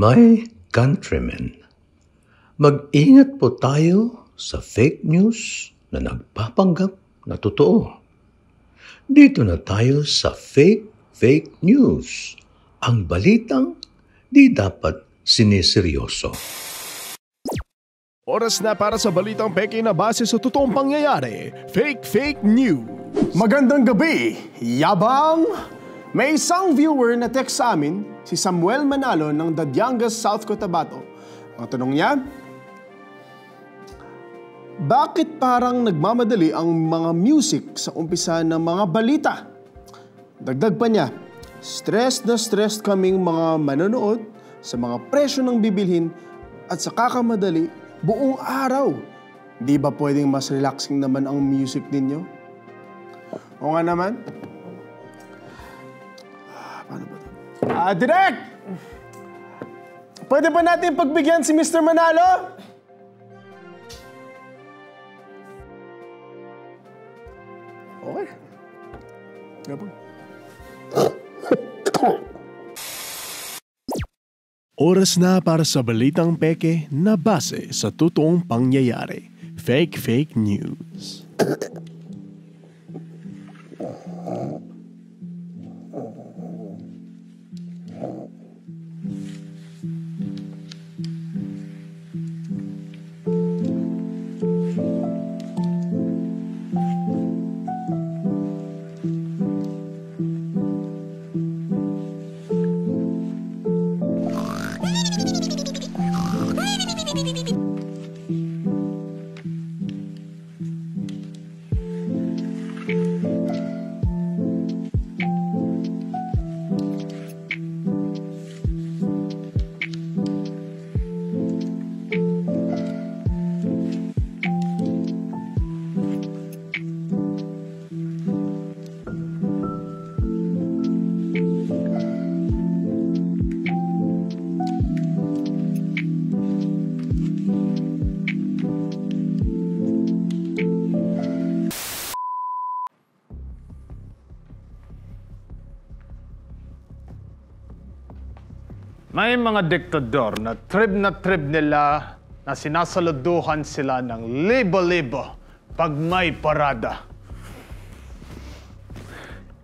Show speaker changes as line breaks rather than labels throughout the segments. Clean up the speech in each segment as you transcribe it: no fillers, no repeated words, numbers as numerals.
My countrymen, mag-ingat po tayo sa fake news na nagpapanggap na totoo. Dito na tayo sa fake news, ang balitang di dapat siniseryoso.
Oras na para sa balitang peke na base sa totoong pangyayari, fake news.
Magandang gabi, yabang! May isang viewer na text sa amin, si Samuel Manalo ng Dadyangas, South Cotabato. Ang tanong niya, bakit parang nagmamadali ang mga music sa umpisa ng mga balita? Dagdag pa niya, stress na stress kaming mga manonood sa mga presyo ng bibilhin at sa kakamadali buong araw. Di ba pwedeng mas relaxing naman ang music ninyo? O nga naman. Paano ba ito? Direk! Pwede ba natin pagbigyan si Mr. Manalo? Okay. Gabang.
Oras na para sa balitang peke na base sa totoong pangyayari, fake news.
May mga diktador na trib nila na sinasaluduhan sila ng libo-libo pag may parada.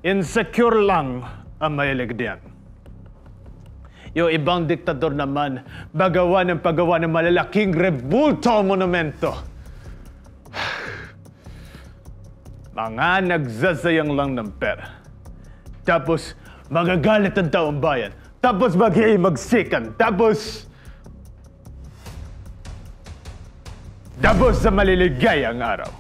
Insecure lang ang mahilig diyan. Yung ibang diktador naman, paggawa ng malalaking rebulto monumento. Mga nagsasayang lang ng pera. Tapos, magagalit ang taong bayan. Tapos magsikan. Tapos sa maliligay ang araw.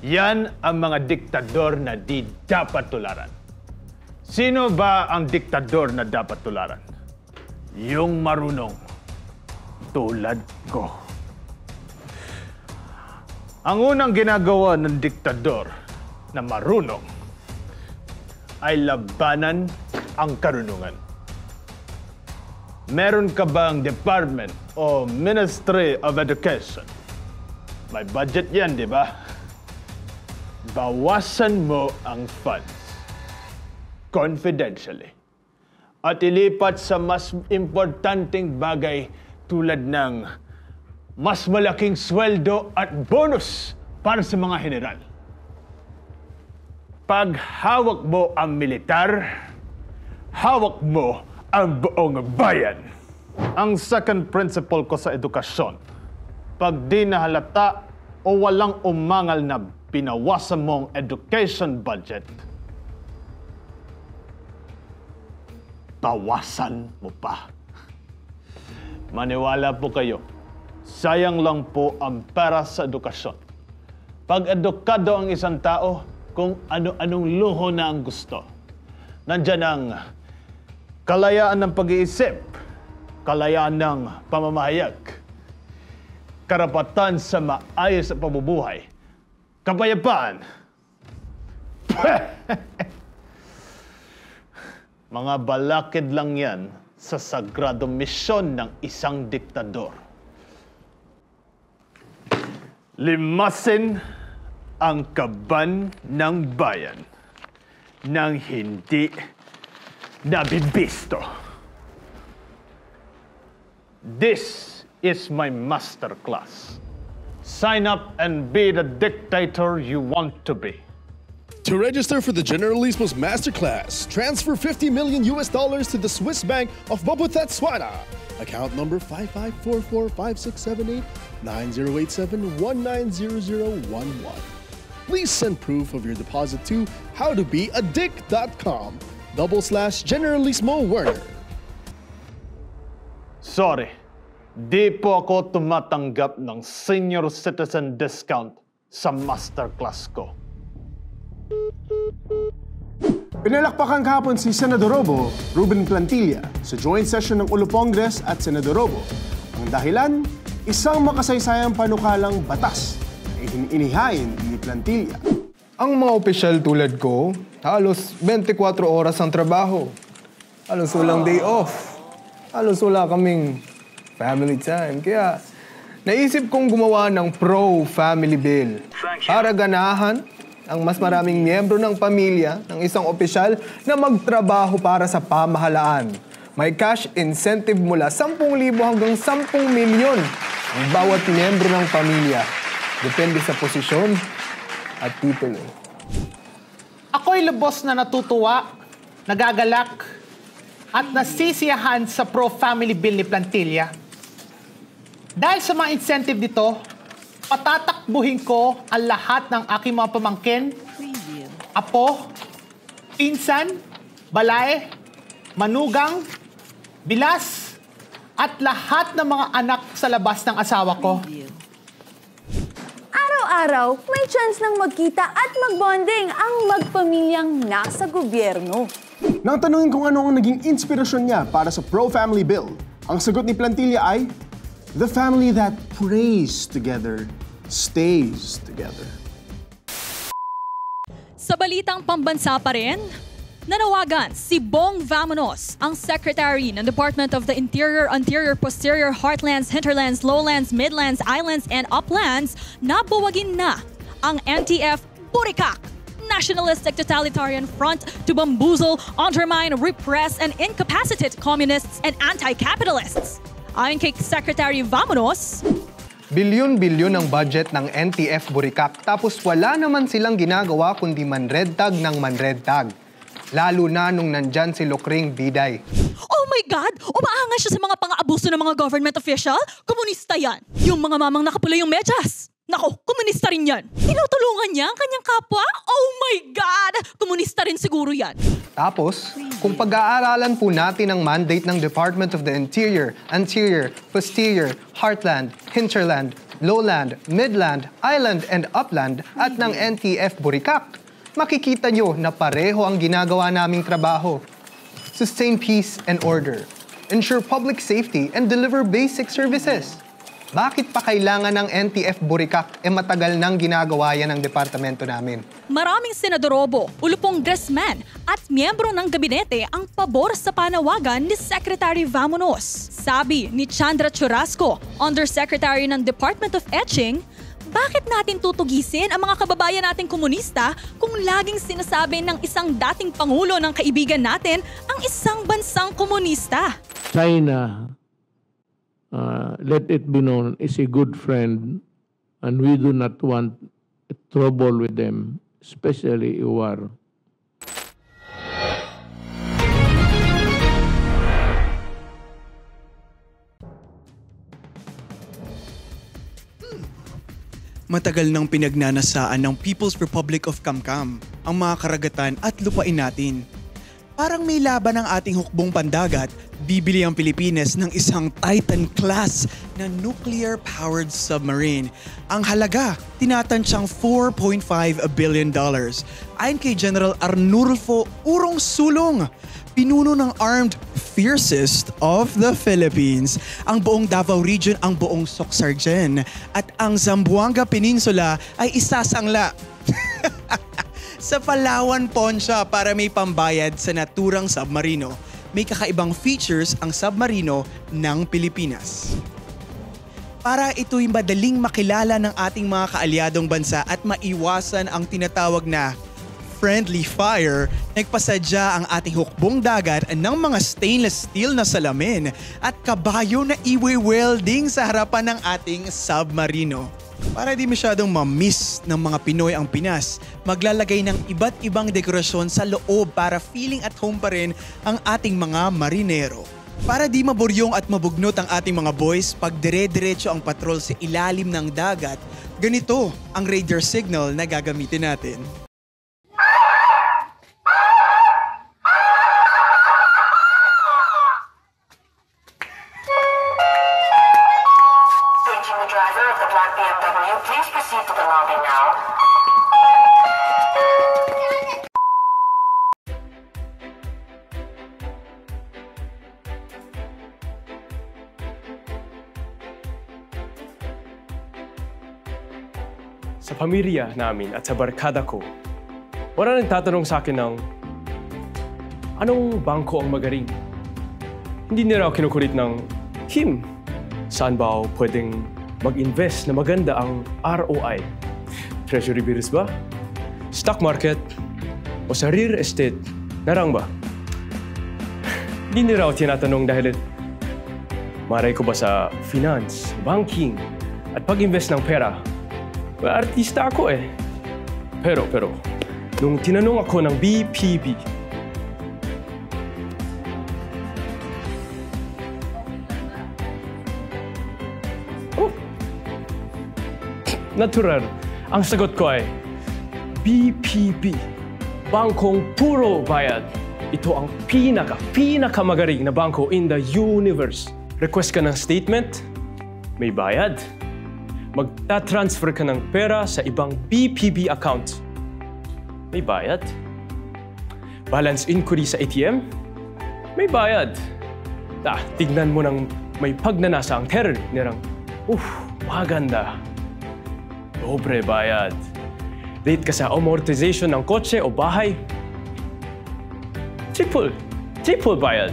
Yan ang mga diktador na di dapat tularan. Sino ba ang diktador na dapat tularan? Yung marunong. Tulad ko. Ang unang ginagawa ng diktador na marunong ay labanan ang karunungan. Meron ka bang Department o Ministry of Education? May budget yan, di ba? Bawasan mo ang funds confidentially at ilipat sa mas importanteng bagay tulad ng mas malaking sweldo at bonus para sa mga general. Pag hawak mo ang militar, hawak mo ang buong bayan. Ang second principle ko sa edukasyon, pag di nahalata o walang umangal na binawasan mong education budget, bawasan mo pa. Maniwala po kayo, sayang lang po ang pera sa edukasyon. Pag edukado ang isang tao, kung ano-anong luho na ang gusto. Nandyan ang kalayaan ng pag-iisip, kalayaan ng pamamahayag, karapatan sa maayos na pamumuhay, kapayapaan. Mga balakid lang yan sa sagradong misyon ng isang diktador. Limasin ang kaban ng bayan nang hindi nabibisto. This is my masterclass. Sign up and be the dictator you want to be.
To register for the Generalismo's Masterclass, transfer $50 million to the Swiss bank of Bobutet Swana. Account number 554456789087190011. Please send proof of your deposit to howtobeadick.com/Generalismo Werner.
Sorry, di po ako tumatanggap ng senior citizen discount sa masterclass ko.
Pinalakpakan kahapon si Senador Robo, Ruben Plantilla, sa joint session ng Ulo Congress at Senador Robo. Ang dahilan, isang makasaysayang panukalang batas na inihain ni Plantilla.
Ang mga opisyal tulad ko, halos 24 oras ang trabaho. Halos walang day off. Halos wala kaming family time. Kaya naisip kong gumawa ng pro-family bill para ganahan ang mas maraming miyembro ng pamilya ng isang opisyal na magtrabaho para sa pamahalaan. May cash incentive mula 10,000 hanggang 10 milyon ang bawat miyembro ng pamilya. Depende sa posisyon at titulo.
Ako'y lubos na natutuwa, nagagalak, at nasisiyahan sa pro-family bill ni Plantilla. Dahil sa mga incentive dito, patatakbuhin ko ang lahat ng aking mga pamangkin, apo, pinsan, balay, manugang, bilas, at lahat ng mga anak sa labas ng asawa ko.
Araw-araw, may chance ng magkita at magbonding ang magpamilyang nasa gobyerno.
Nang tanungin kung ano ang naging inspirasyon niya para sa pro-family bill, ang sagot ni Plantilla ay, the family that prays together stays together.
Sa balitang pambansa pa rin, nanawagan si Bong Vamonos, ang Secretary ng Department of the Interior, Posterior, Heartlands, Hinterlands, Lowlands, Midlands, Islands, and Uplands na buwagin na ang NTF Burikak, nationalistic totalitarian front to bamboozle, undermine, repress, and incapacitate communists and anti-capitalists. Ayon kay Secretary Vamonos,
Bilyon-bilyon ang budget ng NTF Burikak tapos wala naman silang ginagawa kundi manredtag ng manredtag. Lalo na nung nandyan si Lokring Biday.
oh my God! Umaangas siya sa mga pang-aabuso ng mga government official? Komunista yan! Yung mga mamang nakapula yung medyas! Nako, komunista rin yan! Tinutulungan niya ang kanyang kapwa? Oh my God! Komunista rin siguro yan!
Tapos, kung pag-aaralan po natin ang mandate ng Department of the Interior, Posterior, Heartland, Hinterland, Lowland, Midland, Island, and Upland at ng NTF Burikak, makikita nyo na pareho ang ginagawa naming trabaho. Sustain peace and order, ensure public safety, and deliver basic services. Bakit pa kailangan ng NTF Burikak matagal nang ginagawa yan ng departamento namin?
Maraming senadorobo, ulupong-congressman at miyembro ng gabinete ang pabor sa panawagan ni Secretary Vamonos. Sabi ni Chandra Churrasco, Undersecretary ng Department of Etching, bakit natin tutugisin ang mga kababayan nating komunista kung laging sinasabi ng isang dating pangulo ng kaibigan natin ang isang bansang komunista?
China, let it be known, is a good friend and we do not want trouble with them, especially war.
Matagal nang pinagnanasaan ng People's Republic of Kamkam ang mga karagatan at lupain natin. Parang may laban ang ating hukbong pandagat, bibili ang Pilipinas ng isang Titan-class na nuclear-powered submarine. Ang halaga, tinatansyang $4.5 billion. Ayon kay General Arnulfo Urong Sulong, pinuno ng armed fiercest of the Philippines, ang buong Davao Region ang buong Soxargen at ang Zamboanga Peninsula ay isasangla sa Palawan Poncha para may pambayad sa naturang submarino. May kakaibang features ang submarino ng Pilipinas. Para ito'y madaling makilala ng ating mga kaalyadong bansa at maiwasan ang tinatawag na friendly fire, nagpasadya ang ating hukbong dagat ng mga stainless steel na salamin at kabayo na iwi-welding sa harapan ng ating submarino. Para di masyadong ma-miss ng mga Pinoy ang Pinas, maglalagay ng iba't ibang dekorasyon sa loob para feeling at home pa rin ang ating mga marinero. Para di maburyong at mabugnot ang ating mga boys pag dire-diretso ang patrol sa ilalim ng dagat, ganito ang radar signal na gagamitin natin.
Sa pamilya namin at sa barkada ko, wala nang tatanong sa akin ng anong bangko ang magaling. Hindi nila ako kinukulit ng, Kim, saan ba pwedeng mag-invest na maganda ang ROI? Treasury bills ba? Stock market? O sa real estate? Narang ba? Hindi nila ako tinatanong dahil maray ko ba sa finance, banking, at pag-invest ng pera? Well, artista ako eh. Pero, nung tinanong ako ng BPB, natural, ang sagot ko ay, BPB, bangkong puro bayad. Ito ang pinakamagaling na bangko in the universe. Request ka ng statement, may bayad. Magta-transfer ka ng pera sa ibang BPB account. May bayad. Balance inquiry sa ATM. May bayad. Tignan mo ng may pagnanasa ang teller. Nirang, maganda. Dobre bayad. Late ka sa amortization ng kotse o bahay. Triple bayad.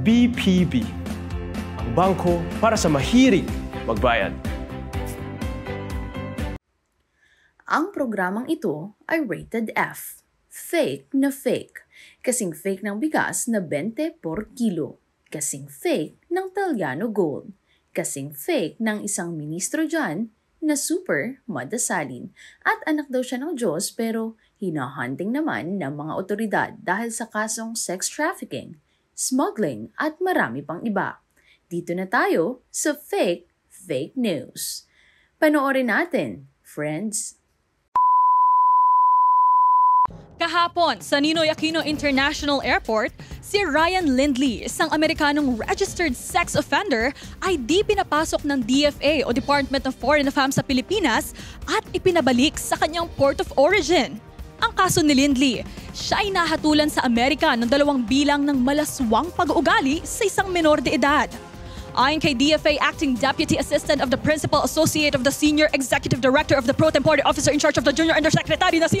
BPB. Ang bangko para sa mahilig magbayad.
Ang programang ito ay rated F. Fake na fake. Kasing fake ng bigas na 20 por kilo. Kasing fake ng Taliano Gold. Kasing fake ng isang ministro dyan na super madasalin. At anak daw siya ng Diyos pero hinahunting naman ng mga otoridad dahil sa kasong sex trafficking, smuggling at marami pang iba. Dito na tayo sa fake news. Panoorin natin, friends.
Kahapon sa Ninoy Aquino International Airport, si Ryan Lindley, isang Amerikanong registered sex offender, ay di pinapasok ng DFA o Department of Foreign Affairs sa Pilipinas at ipinabalik sa kanyang port of origin. Ang kaso ni Lindley, siya ay nahatulan sa Amerika ng 2 bilang ng malaswang pag-uugali sa isang menor de edad. Ayon kay DFA Acting Deputy Assistant of the Principal Associate of the Senior Executive Director of the Pro Tempore Officer in charge of the Junior Undersecretary na si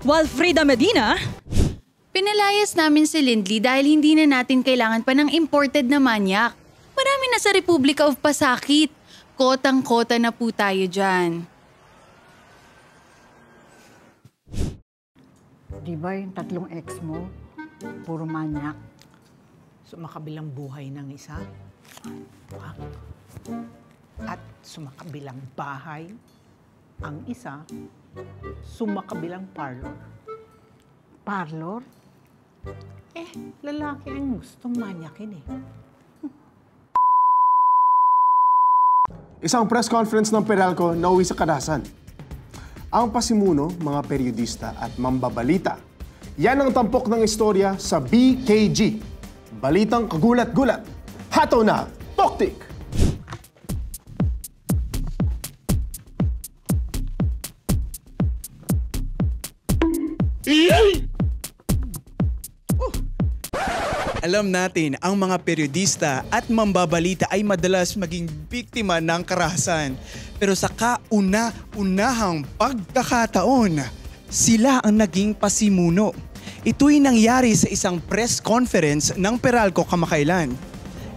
Walfrida Medina.
Pinalayas namin si Lindley dahil hindi na natin kailangan pa ng imported na manyak. Marami na sa Republic of Pasakit. Kotang-kota na po tayo dyan.
Di ba yung 3 ex mo, puro manyak? Sumakabilang buhay ng isa. At sumakabilang bahay. Ang isa, sumakabilang parlor. Parlor? Lalaki ang gustong manyakin eh.
Isang press conference ng Peralco na uwi sa kadasan. Ang pasimuno, mga periodista at mambabalita. Yan ang tampok ng istorya sa BKG. Balitang kagulat-gulat. Hato na, Toktik!
Alam natin, ang mga periodista at mambabalita ay madalas maging biktima ng karahasan. Pero sa kauna-unahang pagkakataon, sila ang naging pasimuno. Ito'y nangyari sa isang press conference ng Peralco kamakailan.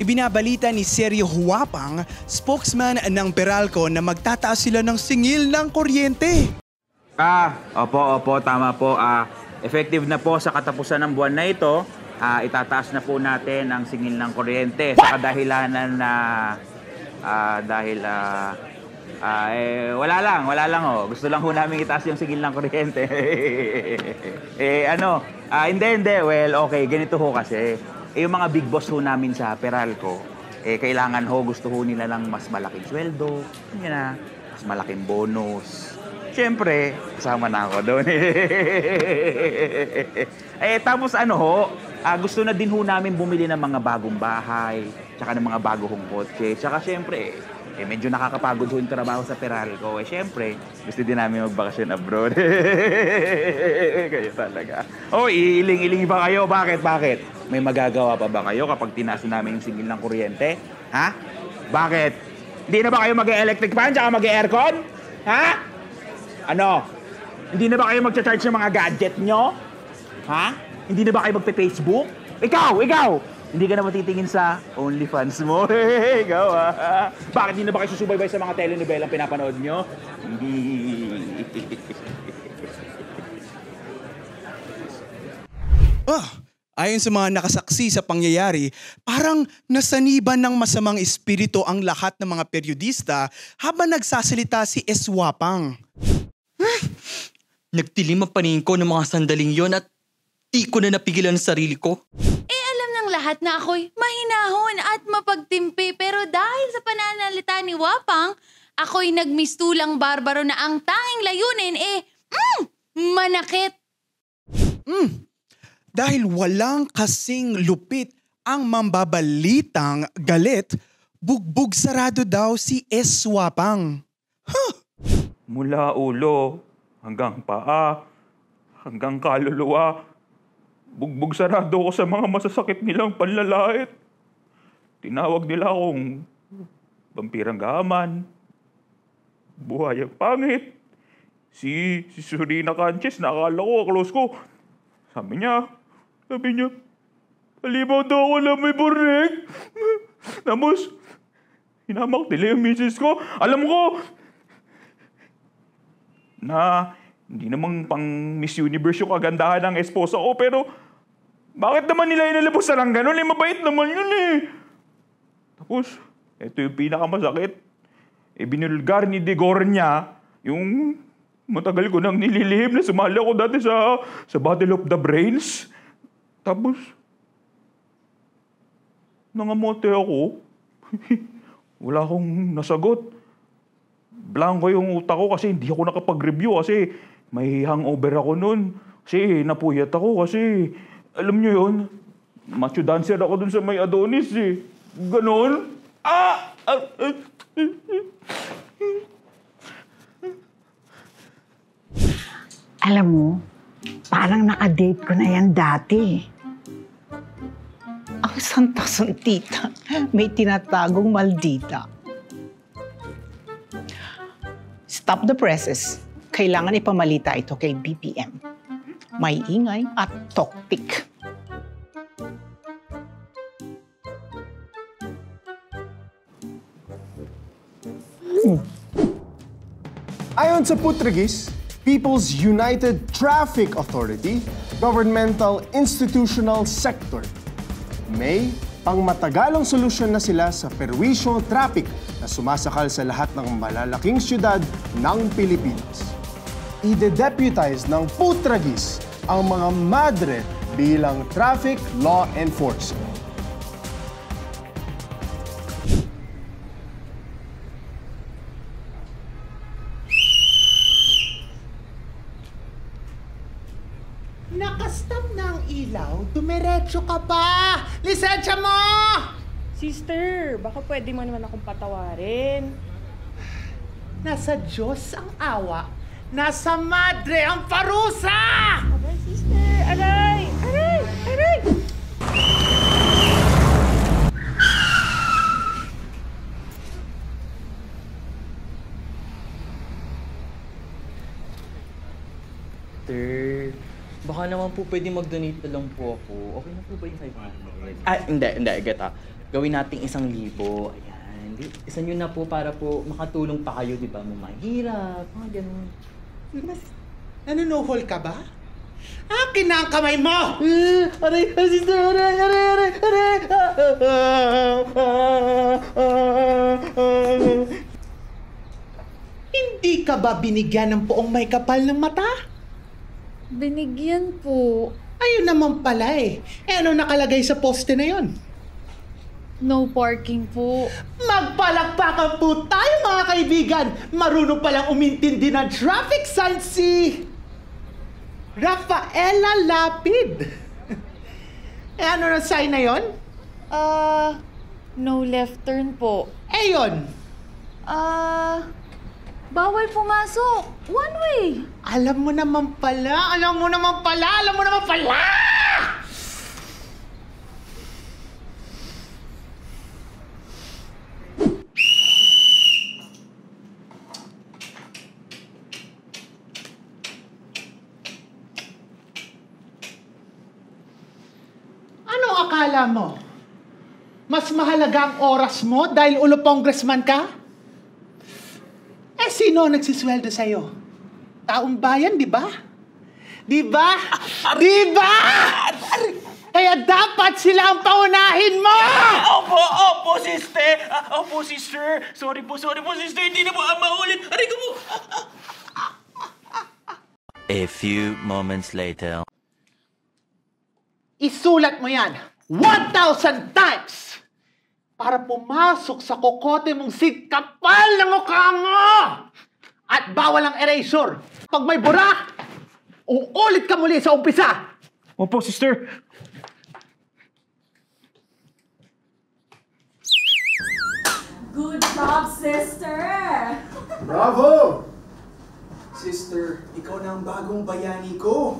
Ibinabalita ni Sergio Huapang, spokesman ng Peralco, na magtataas sila ng singil ng kuryente.
Opo, tama po. Effective na po sa katapusan ng buwan na ito. Itataas na po natin ang singil ng kuryente sa kadahilanan na wala lang ho. Gusto lang ho namin itaas yung singil ng kuryente. Hindi. Well, okay, ganito ho kasi. Yung mga big boss ho namin sa Peralco, kailangan ho, gusto ho nila ng mas malaking sweldo, mas malaking bonus. Siyempre, kasama na ako doon. Tapos gusto na din ho namin bumili ng mga bagong bahay, tsaka ng mga bagong kotse. Tsaka siyempre, medyo nakakapagod ho yung trabaho sa Peralco. Siyempre, gusto din namin magbakasyon abroad. Kayo talaga. Iiling-iling ba kayo? Bakit? May magagawa pa ba kayo kapag tinaas namin yung singil ng kuryente? Ha? Bakit? Hindi na ba kayo mag-electric fan tsaka mag-aircon? Ha? Hindi na ba kayo mag-charge ng mga gadget nyo? Ha? Hindi na ba kayo magpe-Facebook? Ikaw! Hindi ka na matitingin sa OnlyFans mo. Ikaw Bakit hindi na ba kayo susubaybay sa mga telenovela pinapanood nyo? Hindi.
Ayon sa mga nakasaksi sa pangyayari, parang nasaniban ng masamang espiritu ang lahat ng mga periodista habang nagsasalita si Eswapang.
Nagtilim ang paningin ko ng mga sandaling yon at di ko na napigilan ang sarili ko.
Alam ng lahat na ako'y mahinahon at mapagtimpi, pero dahil sa pananalita ni Wapang, ako'y nagmistulang barbaro na ang tanging layunin manakit.
Dahil walang kasing lupit ang mambabalitang galit, bugbog sarado daw si Eswapang.
Mula ulo hanggang paa, hanggang kaluluwa, bugbog sarado ko sa mga masasakit nilang panlalait. Tinawag nila akong vampirang gaman, buhayang pangit. Si Surina Canches, nakakala ko, close ko. Sabi niya, halimaw daw ako na may bornek. Tapos, hinamak nila yung misis ko. Alam ko, na hindi namang pang Miss Universe yung kagandahan ng esposa ko, pero bakit naman nila inalabos na lang ganun? Mabait naman yun Tapos, ito yung pinakamasakit. Binulgar ni Degornia yung matagal ko nang nililihim na sumali ako dati sa Battle of the Brains. Tapos, nangamote ako. Wala akong nasagot. Blanco yung utak ko kasi hindi ako nakapag-review kasi may hangover ako noon. Kasi napuyat ako kasi, alam nyo yun, macho dancer ako dun sa may Adonis Ganon.
Alam mo, parang nakadate ko na yan dati. Ang santa-santita, may tinatagong maldita. Stop the presses. Kailangan ipamalita ito kay BPM. May ingay at toktik.
Ayon sa Putragis, People's United Traffic Authority, governmental institutional sector, may pangmatagalang solusyon na sila sa perwisyong traffic na sumasakal sa lahat ng malalaking syudad ng Pilipinas. Ide-deputize ng Putragis ang mga madre bilang traffic law enforcement.
Nakastop na ang ilaw, dumiretso ka pa! Lisensya mo!
Sister, baka pwede mo naman akong patawarin.
Nasa Diyos ang awa, nasa madre ang parusa!
Aray, sister! Aray! Aray! Aray!
Sister, baka naman po pwede mag-donate na lang po ako. Okay na po ba yung 500? Hindi. Gata. Gawin natin 1,000. Ayan. Isa nyo na po para po makatulong pa kayo, di ba? Mahirap. Mga ganun.
Nanonohol ka ba? Akin na ang kamay mo!
Aray, sister, aray!
Hindi ka ba binigyan ng poong may kapal ng mata?
Binigyan po.
Ayun naman pala eh. Ano nakalagay sa poste na yon?
No parking po.
Magpalakpakan po tayo mga kaibigan. Marunong palang umintindi ng traffic sign si Rafaela Lapid. Ano na sign na yon?
No left turn po.
Yun.
Bawal pumasok. One way.
Alam mo naman pala. Ano akala mo? Mas mahalaga ang oras mo dahil ulo congressman ka? Sino nagsisweldo sa'yo? Taong bayan, di ba? Di ba? Kaya dapat sila ang paunahin mo!
Opo, sister! Opo, sister! Sorry po, sister! Hindi na po maulit! Aray ko po!
A few moments later.
Isulat mo yan 1,000 times para pumasok sa kokote mong kapal na mukha mo! At bawal ang erasure. Pag may bura, uulit ka muli sa umpisa.
Opo, sister.
Good job, sister!
Bravo! Sister, ikaw na ang bagong bayani ko.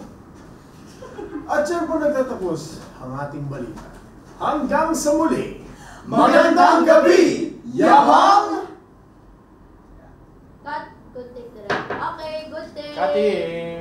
At dyan po nagtatapos ang ating balita. Hanggang sa muli, magandang gabi, Yahang!
Cut. Good take na lang. Okay, good take.
Cutting!